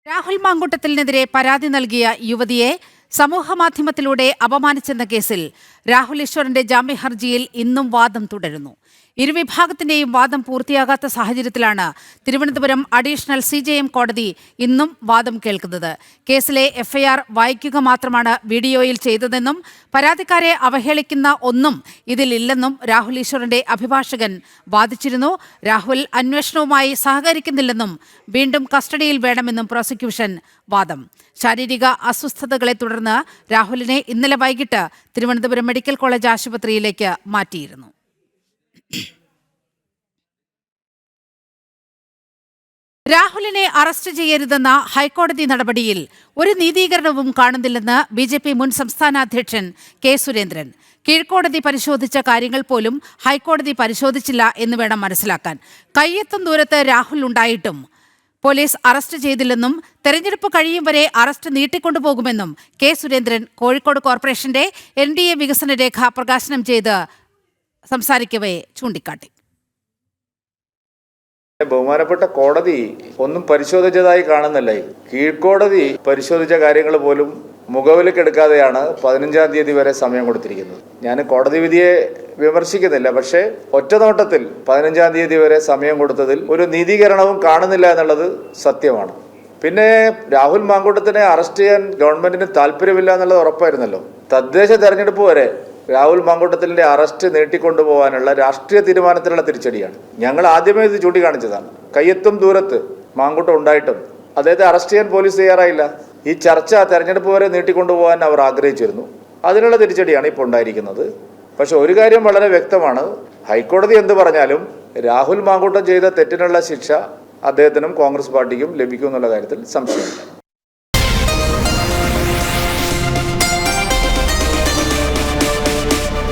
രാഹുൽ മാങ്കൂട്ടത്തിനെതിരെ പരാതി നൽകിയ യുവതിയെ സമൂഹമാധ്യമത്തിലൂടെ അപമാനിച്ചെന്ന കേസിൽ രാഹുൽ ഈശ്വറിന്റെ ജാമ്യഹർജിയിൽ ഇന്നും വാദം തുടരുന്നു. ഇരുവിഭാഗത്തിന്റെയും വാദം പൂർത്തിയാകാത്ത സാഹചര്യത്തിലാണ് തിരുവനന്തപുരം അഡീഷണൽ CJM കോടതി ഇന്നും വാദം കേൾക്കുന്നത്. കേസിലെ FIR വായിക്കുക മാത്രമാണ് വീഡിയോയിൽ ചെയ്തതെന്നും പരാതിക്കാരെ അവഹേളിക്കുന്ന ഒന്നും ഇതിലില്ലെന്നും രാഹുൽ ഈശ്വറിന്റെ അഭിഭാഷകൻ വാദിച്ചിരുന്നു. രാഹുൽ അന്വേഷണവുമായി സഹകരിക്കുന്നില്ലെന്നും വീണ്ടും കസ്റ്റഡിയിൽ വേണമെന്നും പ്രോസിക്യൂഷൻ വാദം. ശാരീരിക അസ്വസ്ഥതകളെ തുടർന്ന് രാഹുലിനെ ഇന്നലെ വൈകിട്ട് തിരുവനന്തപുരം മെഡിക്കൽ കോളേജ് ആശുപത്രിയിലേക്ക് മാറ്റിയിരുന്നു. രാഹുലിനെ അറസ്റ്റ് ചെയ്യരുതെന്ന ഹൈക്കോടതി നടപടിയിൽ ഒരു നീതീകരണവും കാണുന്നില്ലെന്ന് BJP മുൻ സംസ്ഥാന അധ്യക്ഷൻ K. സുരേന്ദ്രൻ. കീഴ്ക്കോടതി പരിശോധിച്ച കാര്യങ്ങൾ പോലും ഹൈക്കോടതി പരിശോധിച്ചില്ല എന്ന് വേണം മനസ്സിലാക്കാൻ. കയ്യെത്തും ദൂരത്ത് രാഹുൽ ഉണ്ടായിട്ടും പോലീസ് അറസ്റ്റ് ചെയ്തില്ലെന്നും തെരഞ്ഞെടുപ്പ് കഴിയും വരെ അറസ്റ്റ് നീട്ടിക്കൊണ്ടുപോകുമെന്നും K. സുരേന്ദ്രൻ കോഴിക്കോട് കോർപ്പറേഷന്റെ NDA വികസന രേഖ പ്രകാശനം ചെയ്ത് സംസാരിക്കവേ ചൂണ്ടിക്കാട്ടി. ബഹുമാനപ്പെട്ട കോടതി ഒന്നും പരിശോധിച്ചതായി കാണുന്നില്ല. കീഴ്ക്കോടതി പരിശോധിച്ച കാര്യങ്ങൾ പോലും മുഖവിലക്കെടുക്കാതെയാണ് 15-ാം തീയതി വരെ സമയം കൊടുത്തിരിക്കുന്നത്. ഞാൻ കോടതി വിധിയെ വിമർശിക്കുന്നില്ല, പക്ഷേ ഒറ്റനോട്ടത്തിൽ 15-ാം തീയതി വരെ സമയം കൊടുത്തതിൽ ഒരു നീതീകരണവും കാണുന്നില്ല എന്നുള്ളത് സത്യമാണ്. പിന്നെ രാഹുൽ മാങ്കൂട്ടത്തിനെ അറസ്റ്റ് ചെയ്യാൻ ഗവൺമെന്റിന് താല്പര്യമില്ല എന്നുള്ളത് ഉറപ്പായിരുന്നല്ലോ. തദ്ദേശ തെരഞ്ഞെടുപ്പ് വരെ രാഹുൽ മാങ്കൂട്ടത്തിൻ്റെ അറസ്റ്റ് നീട്ടിക്കൊണ്ടുപോകാനുള്ള രാഷ്ട്രീയ തീരുമാനത്തിലുള്ള തിരിച്ചടിയാണ്. ഞങ്ങൾ ആദ്യമേ ഇത് ചൂണ്ടിക്കാണിച്ചതാണ്. കയ്യെത്തും ദൂരത്ത് മാങ്കൂട്ടം ഉണ്ടായിട്ടും അദ്ദേഹത്തെ അറസ്റ്റ് ചെയ്യാൻ പോലീസ് തയ്യാറായില്ല. ഈ ചർച്ച തെരഞ്ഞെടുപ്പ് വരെ നീട്ടിക്കൊണ്ടുപോകാൻ അവർ ആഗ്രഹിച്ചിരുന്നു. അതിനുള്ള തിരിച്ചടിയാണ് ഇപ്പോൾ ഉണ്ടായിരിക്കുന്നത്. പക്ഷെ ഒരു കാര്യം വളരെ വ്യക്തമാണ്, ഹൈക്കോടതി എന്ത് പറഞ്ഞാലും രാഹുൽ മാങ്കൂട്ടം ചെയ്ത തെറ്റിനുള്ള ശിക്ഷ അദ്ദേഹത്തിനും കോൺഗ്രസ് പാർട്ടിക്കും ലഭിക്കും എന്നുള്ള കാര്യത്തിൽ സംശയമില്ല.